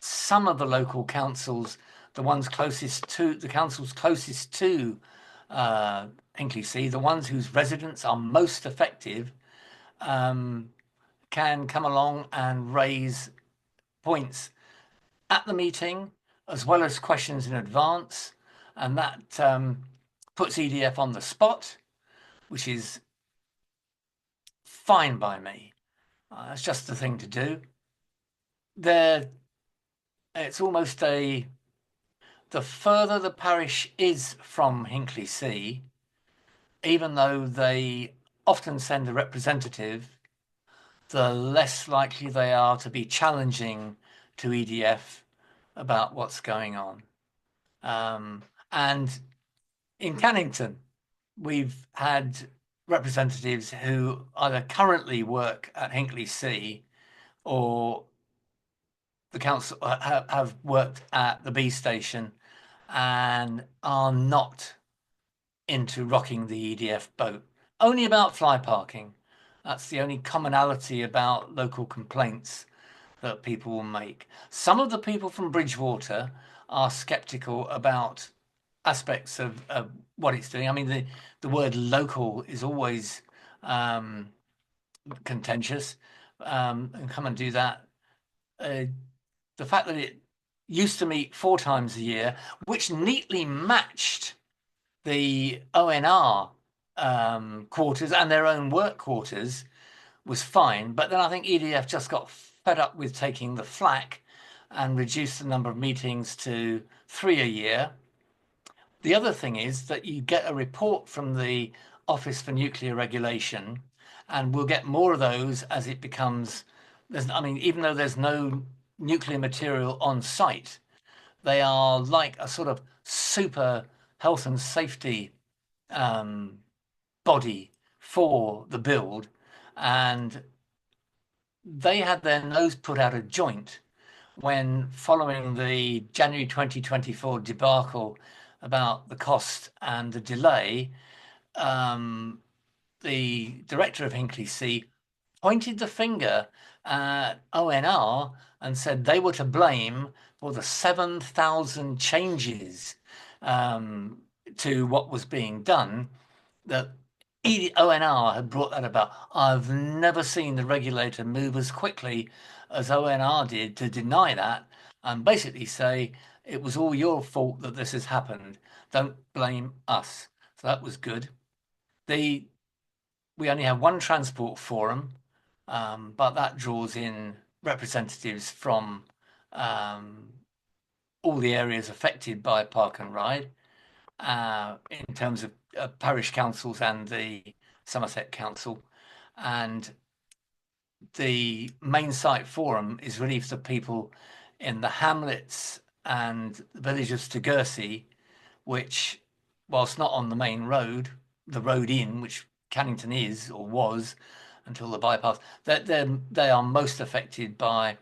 Speaker 2: some of the local councils, the ones closest to the councils closest to Hinkley C, the ones whose residents are most effective, can come along and raise points at the meeting as well as questions in advance. And that puts EDF on the spot, which is fine by me. It's just the thing to do. It's almost the further the parish is from Hinkley C, even though they often send a representative, the less likely they are to be challenging to EDF about what's going on. And in Cannington, we've had representatives who either currently work at Hinkley C or the council have worked at the B station and are not into rocking the EDF boat. Only about fly parking. That's the only commonality about local complaints that people will make. Some of the people from Bridgewater are skeptical about aspects of what it's doing. I mean, the word local is always contentious, and come and do that. The fact that it used to meet 4 times a year, which neatly matched the ONR quarters and their own work quarters, was fine. But then I think EDF just got fed up with taking the flak and reduced the number of meetings to 3 a year. The other thing is that you get a report from the Office for Nuclear Regulation, and we'll get more of those as it becomes. I mean, even though there's no nuclear material on site, they are like a sort of super health and safety body for the build, and they had their nose put out of joint when, following the January 2024 debacle about the cost and the delay, the director of Hinkley C pointed the finger at ONR and said they were to blame for the 7,000 changes to what was being done, that ONR had brought that about. I've never seen the regulator move as quickly as ONR did to deny that and basically say it was all your fault that this has happened. Don't blame us. So that was good. We only have one transport forum, but that draws in representatives from all the areas affected by Park and Ride, in terms of parish councils and the Somerset Council. and the main site forum is really for people in the hamlets and the village of Stegursey, which, whilst not on the main road, the road in, which Cannington is or was until the bypass, they are most affected by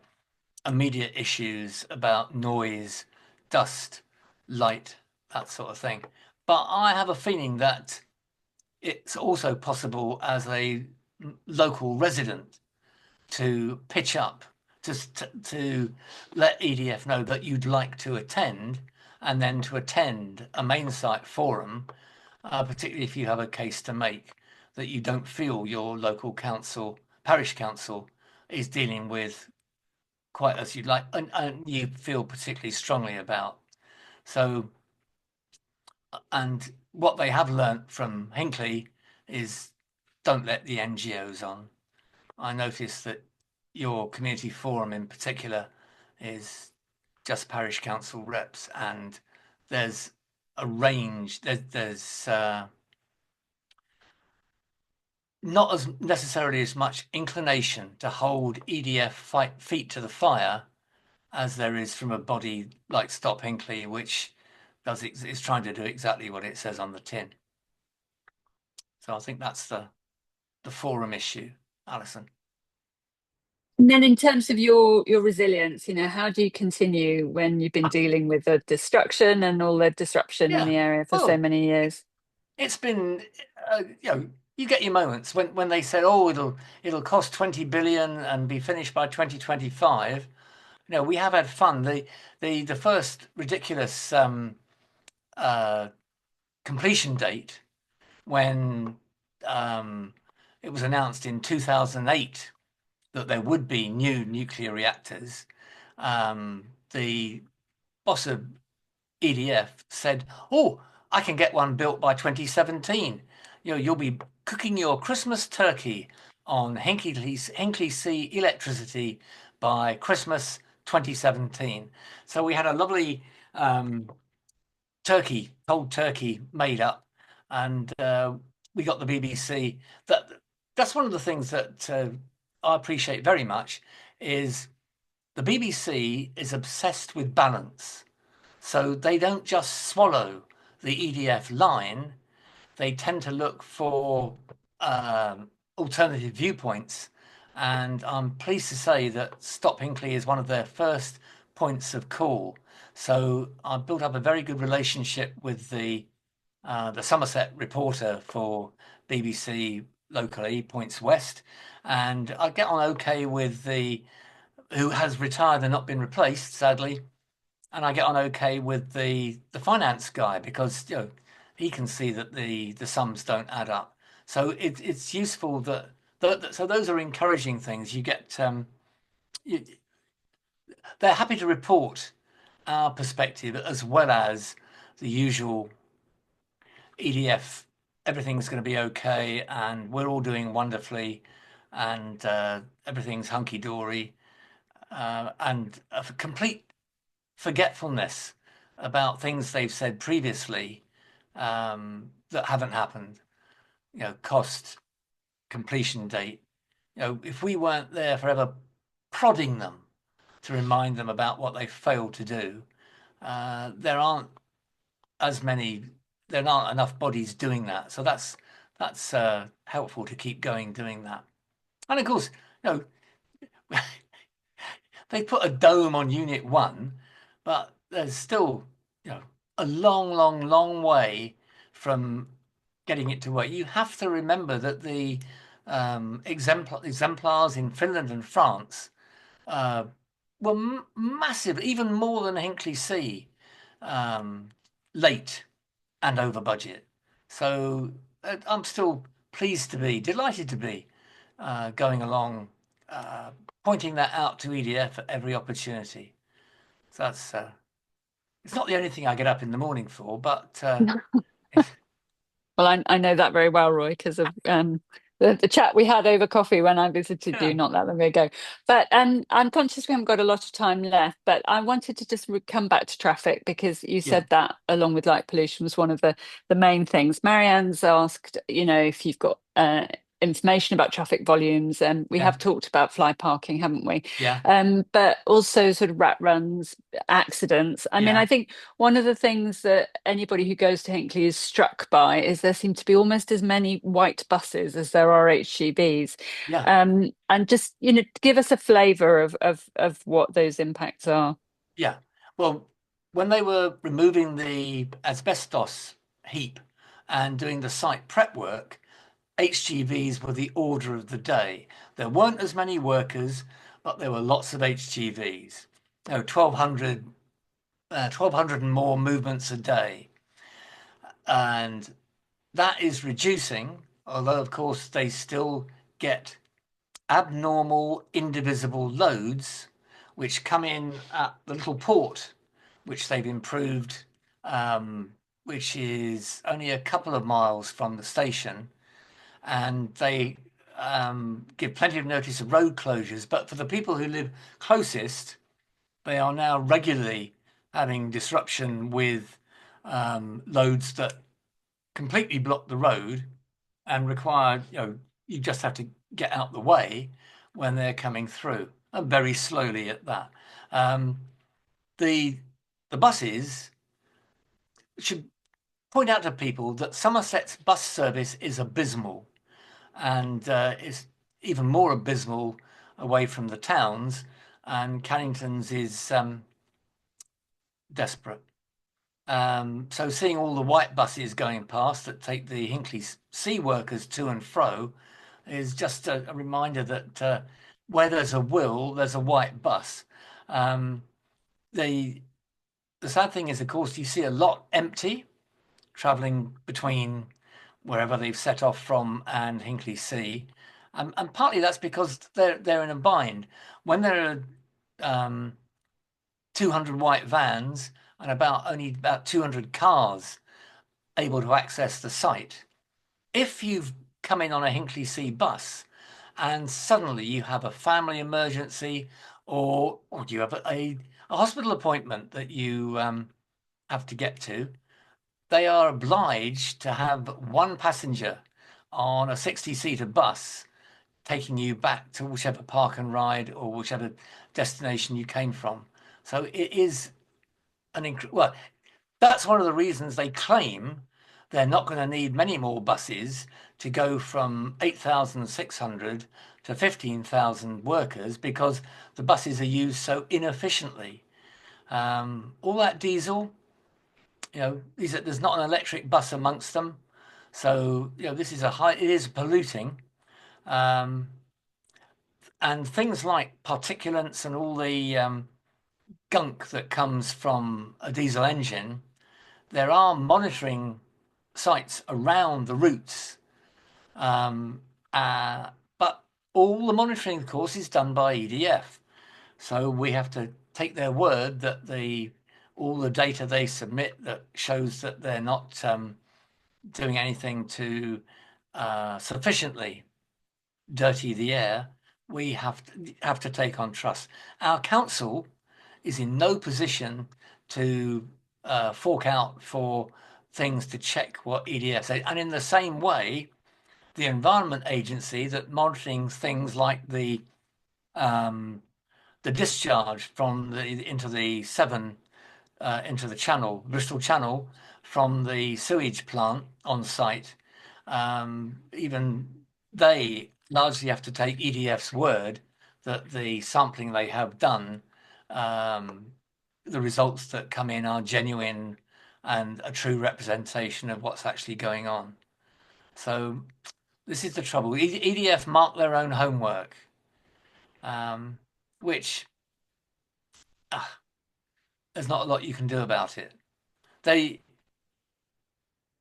Speaker 2: immediate issues about noise, dust, light, that sort of thing. But I have a feeling that it's also possible as a local resident to pitch up to let EDF know that you'd like to attend, and then to attend a main site forum, particularly if you have a case to make that you don't feel your local council, parish council, is dealing with quite as you'd like, and you feel particularly strongly about. So, and what they have learnt from Hinkley is don't let the NGOs on. I noticed that your community forum in particular is just parish council reps, and there's a range. There's not as necessarily as much inclination to hold EDF feet to the fire as there is from a body like Stop Hinkley, which is trying to do exactly what it says on the tin. So I think that's the forum issue, Alison.
Speaker 1: And then in terms of your resilience, how do you continue when you've been dealing with the destruction and all the disruption in the area for so many years?
Speaker 2: It's been, you get your moments when they said, oh, it'll cost 20 billion and be finished by 2025. We have had fun. The first ridiculous completion date when it was announced in 2008 that there would be new nuclear reactors. The boss of EDF said, oh, I can get one built by 2017. You'll be cooking your Christmas turkey on Hinkley C electricity by Christmas 2017. So we had a lovely cold turkey made up, and we got the BBC. That's one of the things that I appreciate very much is the BBC is obsessed with balance. So they don't just swallow the EDF line, they tend to look for alternative viewpoints. And I'm pleased to say that Stop Hinkley is one of their first points of call. So I built up a very good relationship with the Somerset reporter for BBC locally, Points West, and I get on okay with who has retired and not been replaced, sadly, and I get on okay with the finance guy because he can see that the sums don't add up. So it's useful that so those are encouraging things. You get they're happy to report our perspective as well as the usual EDF. Everything's going to be okay, and we're all doing wonderfully, and everything's hunky dory, and a complete forgetfulness about things they've said previously that haven't happened. Cost, completion date. If we weren't there forever prodding them to remind them about what they failed to do, there aren't enough bodies doing that. So that's helpful to keep going doing that. And of course, they put a dome on Unit 1, but there's still, a long, long, long way from getting it to work. You have to remember that the exemplars in Finland and France were massive, even more than Hinkley C, late and over budget. So I'm still delighted to be going along, pointing that out to EDF at every opportunity. So that's it's not the only thing I get up in the morning for, but
Speaker 1: well, I know that very well, Roy, because of the chat we had over coffee when I visited you not that long ago. But I'm conscious we haven't got a lot of time left, but I wanted to just come back to traffic because you said that along with light pollution was one of the main things. Marianne's asked, if you've got information about traffic volumes, and we
Speaker 2: Yeah.
Speaker 1: have talked about fly parking, haven't we?
Speaker 2: Yeah.
Speaker 1: But also sort of rat runs, accidents. I mean,
Speaker 2: Yeah.
Speaker 1: I think one of the things that anybody who goes to Hinkley is struck by is there seem to be almost as many white buses as there are HGVs.
Speaker 2: Yeah.
Speaker 1: And just, give us a flavour of what those impacts are.
Speaker 2: Yeah. Well, when they were removing the asbestos heap and doing the site prep work, HGVs were the order of the day. There weren't as many workers, but there were lots of HGVs. 1,200 and more movements a day. And that is reducing, although, of course, they still get abnormal, indivisible loads which come in at the little port, which they've improved, which is only a couple of miles from the station. And they give plenty of notice of road closures. But for the people who live closest, they are now regularly having disruption with loads that completely block the road and require, you just have to get out the way when they're coming through, and very slowly at that. The buses should point out to people that Somerset's bus service is abysmal, and is even more abysmal away from the towns, and Cannington's is desperate. So seeing all the white buses going past that take the Hinkley C workers to and fro is just a reminder that where there's a will, there's a white bus. The sad thing is, of course, you see a lot empty travelling between wherever they've set off from and Hinkley C. And partly that's because they're in a bind. When there are 200 white vans and only about 200 cars able to access the site, if you've come in on a Hinkley C bus and suddenly you have a family emergency, or you have a hospital appointment that you have to get to, they are obliged to have one passenger on a 60-seater bus taking you back to whichever park and ride or whichever destination you came from. So it is well, that's one of the reasons they claim they're not going to need many more buses to go from 8,600 to 15,000 workers, because the buses are used so inefficiently. All that diesel, there's not an electric bus amongst them. So, this is it is polluting. And things like particulates and all the gunk that comes from a diesel engine, there are monitoring sites around the routes. But all the monitoring, of course, is done by EDF. So we have to take their word that all the data they submit that shows that they're not doing anything to sufficiently dirty the air. We have to take on trust. Our council is in no position to fork out for things to check what EDF says. And in the same way, the Environment Agency that monitoring things like the discharge from into the Severn, into the Channel, Bristol Channel, from the sewage plant on site, even they largely have to take EDF's word that the sampling they have done, the results that come in are genuine and a true representation of what's actually going on. So this is the trouble. EDF mark their own homework, which there's not a lot you can do about it. They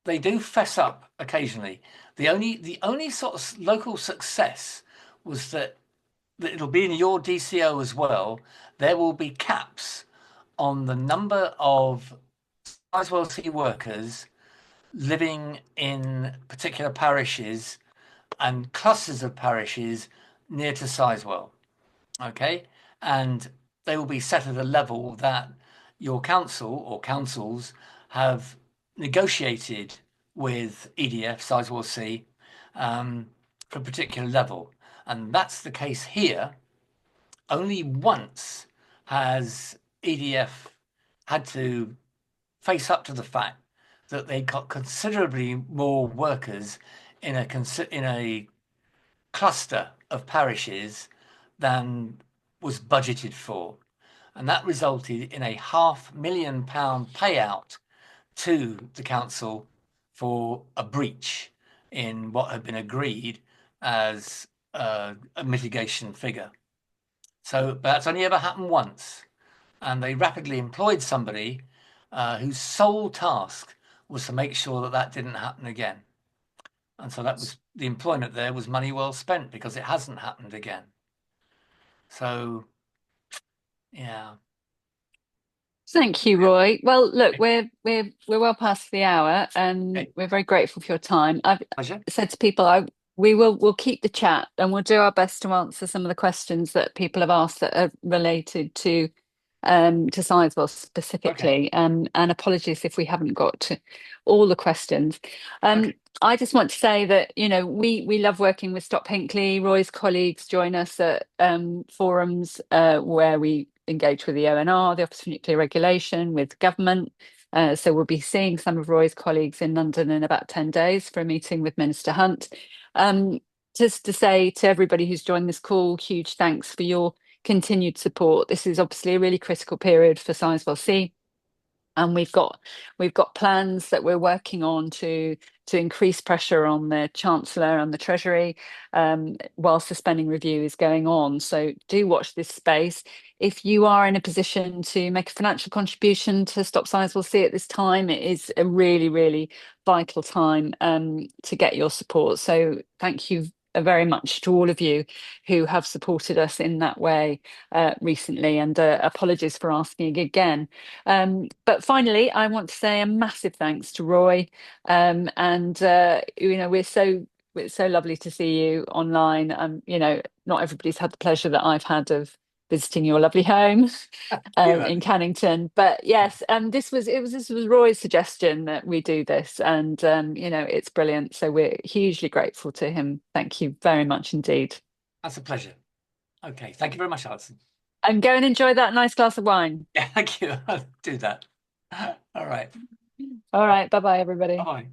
Speaker 2: do fess up occasionally. The only sort of local success was that it'll be in your DCO as well. There will be caps on the number of Sizewell C workers living in particular parishes and clusters of parishes near to Sizewell. Okay, and they will be set at a level that your council or councils have negotiated with EDF, Sizewell C, for a particular level. And that's the case here. Only once has EDF had to face up to the fact that they got considerably more workers in a cluster of parishes than was budgeted for. And that resulted in a £500,000 payout to the council for a breach in what had been agreed as a mitigation figure. So that's only ever happened once. And they rapidly employed somebody whose sole task was to make sure that that didn't happen again. And so that was the employment there was money well spent because it hasn't happened again. So, yeah.
Speaker 1: Thank you, Roy. Well, look, we're well past the hour, and
Speaker 2: Okay.
Speaker 1: we're very grateful for your time. I've
Speaker 2: Pleasure.
Speaker 1: said to people, we'll keep the chat, and we'll do our best to answer some of the questions that people have asked that are related to Sizewell
Speaker 2: Okay.
Speaker 1: specifically. And apologies if we haven't got to all the questions.
Speaker 2: Okay.
Speaker 1: I just want to say that, we love working with Stop Hinkley. Roy's colleagues join us at forums where we engage with the ONR, the Office for Nuclear Regulation, with government. So we'll be seeing some of Roy's colleagues in London in about 10 days for a meeting with Minister Hunt. Just to say to everybody who's joined this call, huge thanks for your continued support. This is obviously a really critical period for Sizewell C. And we've got plans that we're working on to increase pressure on the Chancellor and the Treasury whilst the spending review is going on. So do watch this space. If you are in a position to make a financial contribution to Stop Sizewell C at this time, it is a really, really vital time to get your support. So thank you very much to all of you who have supported us in that way recently, and apologies for asking again. But finally, I want to say a massive thanks to Roy. And we're so lovely to see you online. Not everybody's had the pleasure that I've had of visiting your lovely home in Cannington. But yes, this was Roy's suggestion that we do this, and it's brilliant. So we're hugely grateful to him. Thank you very much indeed.
Speaker 2: That's a pleasure. Okay. Thank you very much, Alison.
Speaker 1: And go and enjoy that nice glass of wine.
Speaker 2: Yeah, thank you. I'll do that. All right.
Speaker 1: All right. Bye bye, everybody.
Speaker 2: Bye-bye.